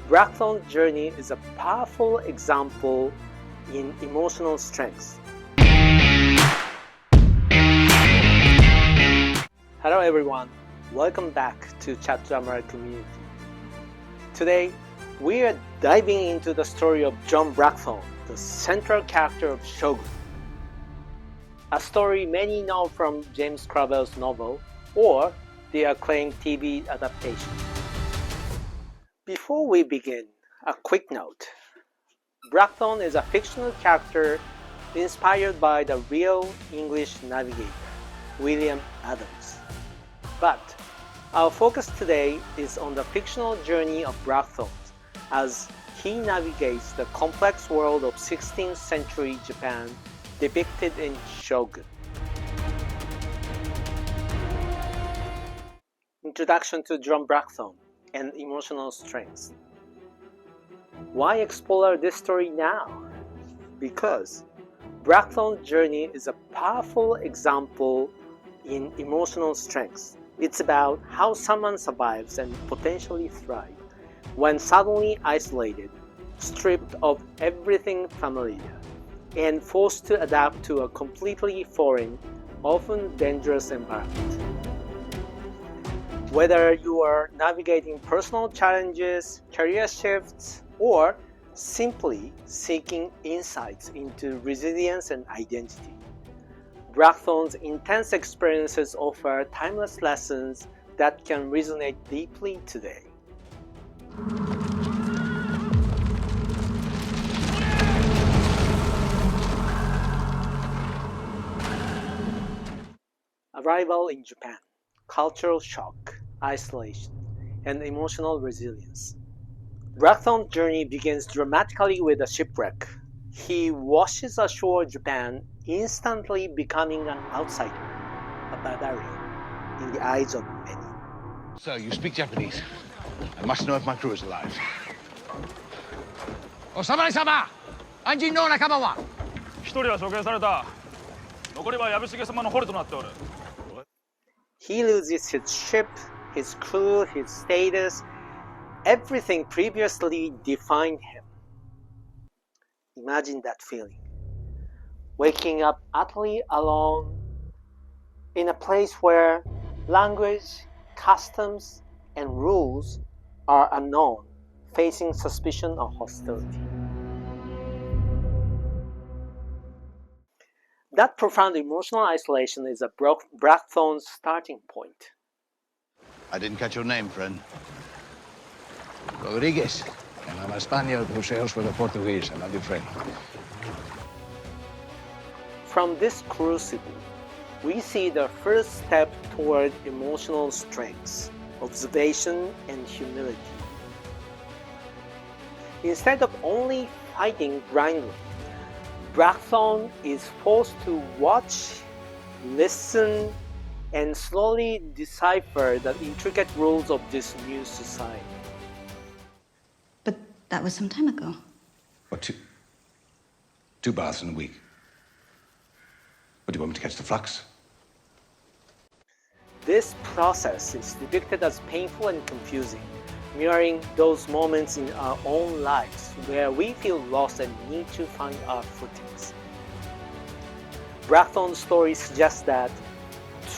Blackthone's journey is a powerful example in emotional strength. Hello everyone, welcome back to Chat Drama Community. Today, we are diving into the story of John Blackthorne, the central character of Shogun. A story many know from James Clavell's novel or the acclaimed TV adaptation. Before we begin, a quick note. Blackthorne is a fictional character inspired by the real English navigator, William Adams. But our focus today is on the fictional journey of Blackthorne as he navigates the complex world of 16th century Japan depicted in Shogun. Introduction to John Blackthorne and emotional strength. Why explore this story now? Because Blackthorne's journey is a powerful example in emotional strength. It's about how someone survives and potentially thrives when suddenly isolated, stripped of everything familiar, and forced to adapt to a completely foreign, often dangerous environment. Whether you are navigating personal challenges, career shifts, or simply seeking insights into resilience and identity, Blackthorne's intense experiences offer timeless lessons that can resonate deeply today. Arrival in Japan, cultural shock, isolation, and emotional resilience. Blackthorne's journey begins dramatically with a shipwreck. He washes ashore Japan, instantly becoming an outsider, a barbarian, in the eyes of many. So, you speak Japanese. I must know if my crew is alive. Osamari-sama! Anjin no nakama wa? 一人は処刑された。残りは藪重様の捕虜となっておる。 He loses his ship, his crew, his status, everything previously defined him. Imagine that feeling. Waking up utterly alone in a place where language, customs, and rules are unknown, facing suspicion or hostility. That profound emotional isolation is a Blackthorne's starting point. I didn't catch your name, friend. Rodriguez. And I'm a Spaniard who sails for the Portuguese, and I'm your friend. From this crucible, we see the first step toward emotional strength, observation, and humility. Instead of only fighting blindly, Blackthorne is forced to watch, listen, and slowly decipher the intricate rules of this new society. But that was some time ago. What, two baths in a week? What, do you want me to catch the flux? This process is depicted as painful and confusing, mirroring those moments in our own lives where we feel lost and need to find our footings. Blackthorne's story suggests that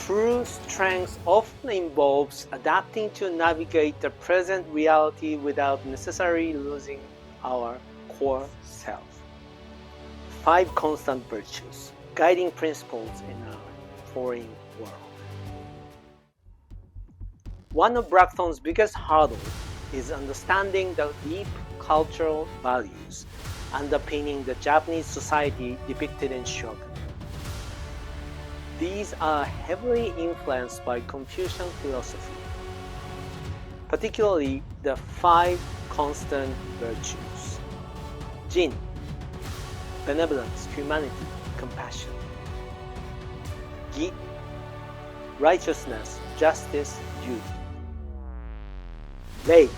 true strength often involves adapting to navigate the present reality without necessarily losing our core self. 5 constant virtues, guiding principles in our foreign world. One of Blackthorne's biggest hurdles is understanding the deep cultural values underpinning the Japanese society depicted in Shogun. These are heavily influenced by Confucian philosophy, particularly the 5 constant virtues. Jin, benevolence, humanity, compassion. Gi, righteousness, justice, duty. Rei,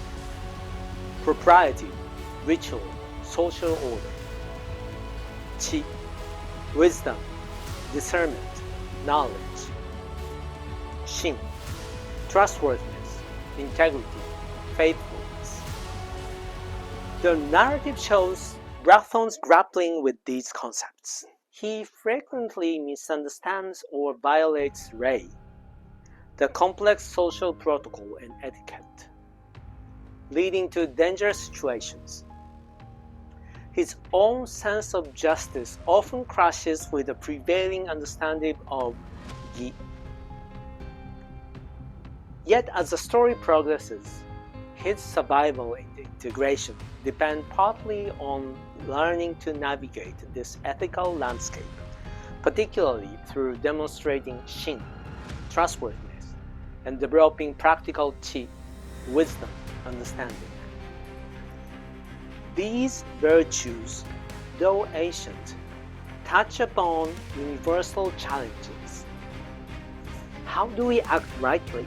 propriety, ritual, social order. Chi, wisdom, discernment, knowledge. Shin, trustworthiness, integrity, faithfulness. The narrative shows Blackthorne's grappling with these concepts. He frequently misunderstands or violates Rei, the complex social protocol and etiquette, leading to dangerous situations. His own sense of justice often clashes with the prevailing understanding of Gi. Yet as the story progresses, his survival and integration depend partly on learning to navigate this ethical landscape, particularly through demonstrating shin, trustworthiness, and developing practical chi, wisdom, understanding. These virtues, though ancient, touch upon universal challenges. How do we act rightly?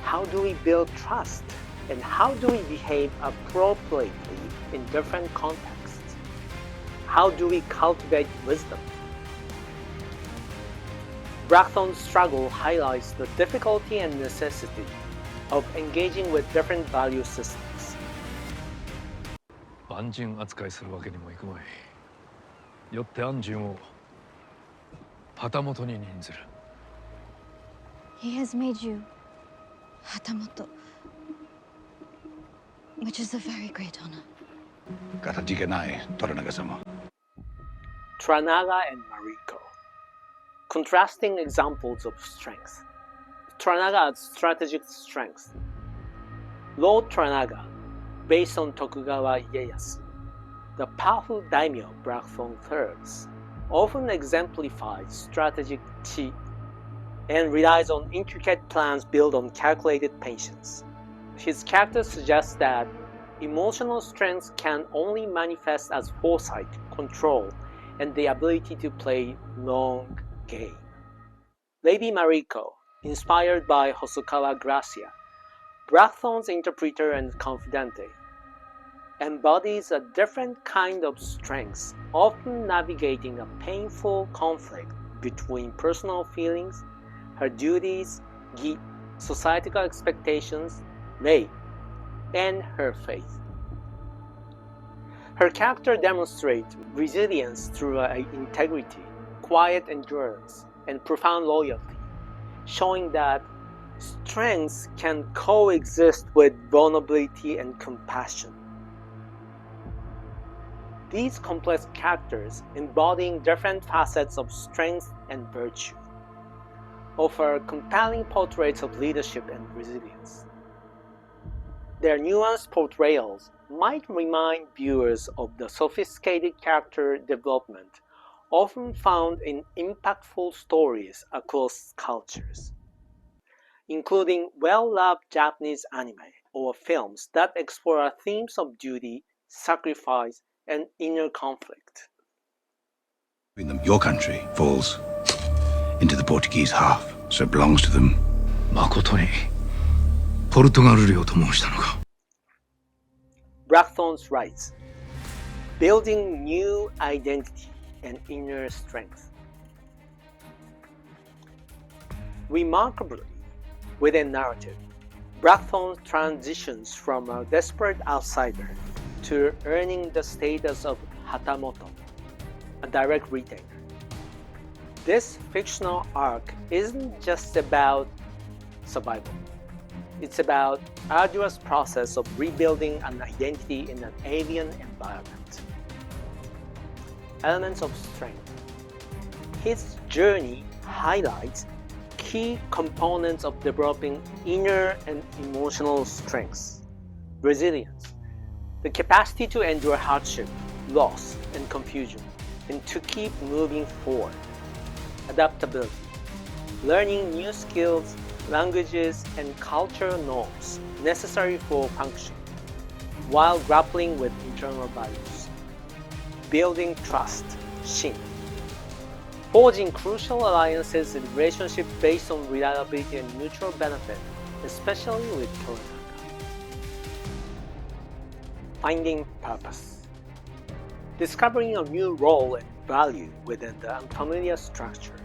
How do we build trust? And how do we behave appropriately in different contexts? How do we cultivate wisdom? Blackthorne's struggle highlights the difficulty and necessity of engaging with different value systems. 万人扱いするわけにもいくまい。よって安順を旗本に任ずる。He has made you Hatamoto, which is a very great honor. Katajikanai, Toranaga-sama. Toranaga and Mariko. Contrasting examples of strength. Toranaga adds strategic strength. Lord Toranaga, based on Tokugawa Ieyasu, the powerful daimyo Blackthorne serves, often exemplifies strategic chi and relies on intricate plans built on calculated patience. His character suggests that emotional strength can only manifest as foresight, control, and the ability to play long game. Lady Mariko, inspired by Hosokawa Gracia, Blackthorne's interpreter and confidante, embodies a different kind of strength, often navigating a painful conflict between personal feelings, her duties, Gi, societal expectations, Rei, and her faith. Her character demonstrates resilience through integrity, quiet endurance, and profound loyalty, showing that strength can coexist with vulnerability and compassion. These complex characters, embodying different facets of strength and virtue, offer compelling portraits of leadership and resilience. Their nuanced portrayals might remind viewers of the sophisticated character development often found in impactful stories across cultures, including well-loved Japanese anime or films that explore themes of duty, sacrifice, and inner conflict. Your country falls into the Portuguese half, so it belongs to them. 誠にポルトガル領と申したのか。Blackthorne's writes, building new identity and inner strength. Remarkably, within narrative, Blackthorne transitions from a desperate outsider to earning the status of Hatamoto, a direct retailer. This fictional arc isn't just about survival. It's about arduous process of rebuilding an identity in an alien environment. Elements of strength. His journey highlights key components of developing inner and emotional strengths. Resilience, the capacity to endure hardship, loss, and confusion, and to keep moving forward. Adaptability, learning new skills, languages, and cultural norms necessary for function, while grappling with internal values. Building trust, shin. Forging crucial alliances and relationships based on reliability and mutual benefit, especially with Toranaga. Finding purpose. Discovering a new role and value within the unfamiliar structure.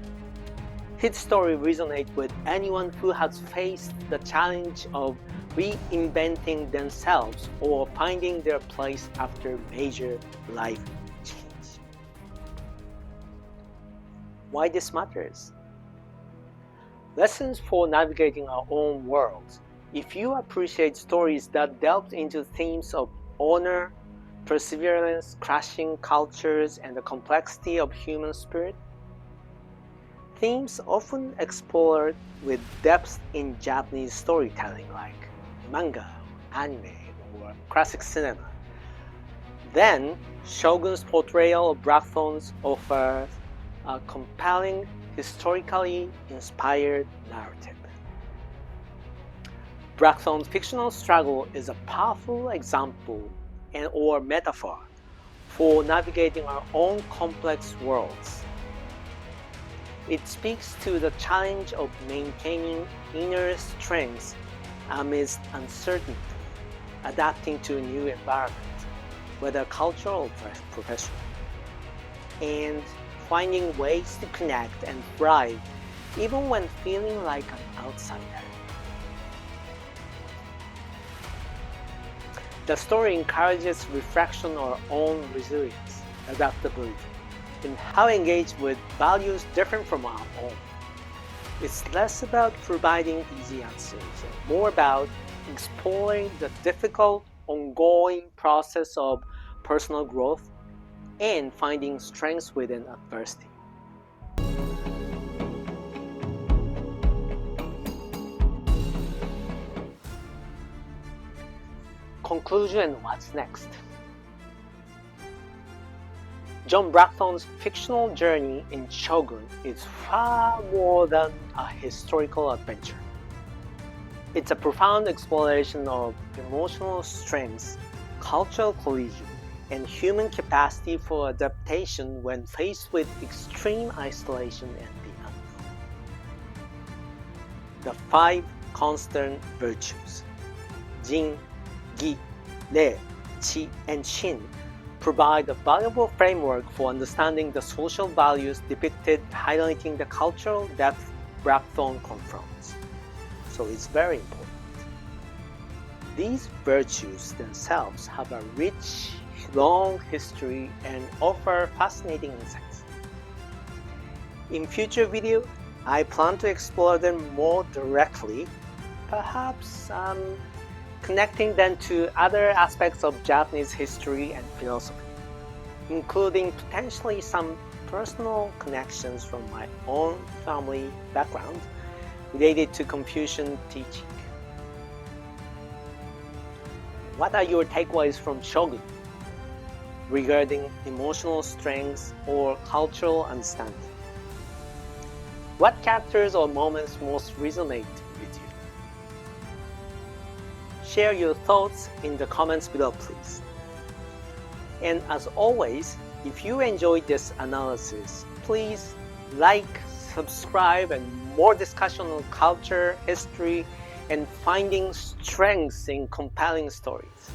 His story resonates with anyone who has faced the challenge of reinventing themselves or finding their place after major life change. Why this matters? Lessons for navigating our own worlds. If you appreciate stories that delve into themes of honor, perseverance, clashing cultures, and the complexity of human spirit, themes often explored with depth in Japanese storytelling like manga, anime, or classic cinema, then Shogun's portrayal of Blackthrones offers a compelling, historically inspired narrative. Blackthrone's fictional struggle is a powerful example or metaphor for navigating our own complex worlds. It speaks to the challenge of maintaining inner strength amidst uncertainty, adapting to a new environment, whether cultural or professional, and finding ways to connect and thrive even when feeling like an outsider. The story encourages reflection on our own resilience, adaptability, and how to engage with values different from our own. It's less about providing easy answers and more about exploring the difficult, ongoing process of personal growth and finding strengths within adversity. Conclusion and what's next? John Blackthorne's fictional journey in Shogun is far more than a historical adventure. It's a profound exploration of emotional strengths, cultural cohesion, and human capacity for adaptation when faced with extreme isolation and the unknown. The Five Constant Virtues, Jin, Gi, Rei, Qi, and Shin, provide a valuable framework for understanding the social values depicted, highlighting the cultural depth Blackthrone confronts. So it's very important. These virtues themselves have a rich, long history and offer fascinating insights. In future videos, I plan to explore them more directly, perhaps connecting them to other aspects of Japanese history and philosophy, including potentially some personal connections from my own family background related to Confucian teaching. What are your takeaways from Shogun regarding emotional strengths or cultural understanding? What characters or moments most resonate with you? Share your thoughts in the comments below, please. And as always, if you enjoyed this analysis, please like, subscribe, and more discussion on culture, history, and finding strengths in compelling stories.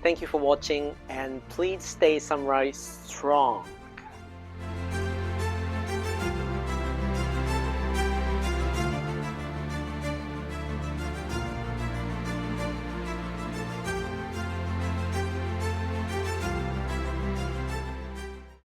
Thank you for watching, and please stay samurai strong.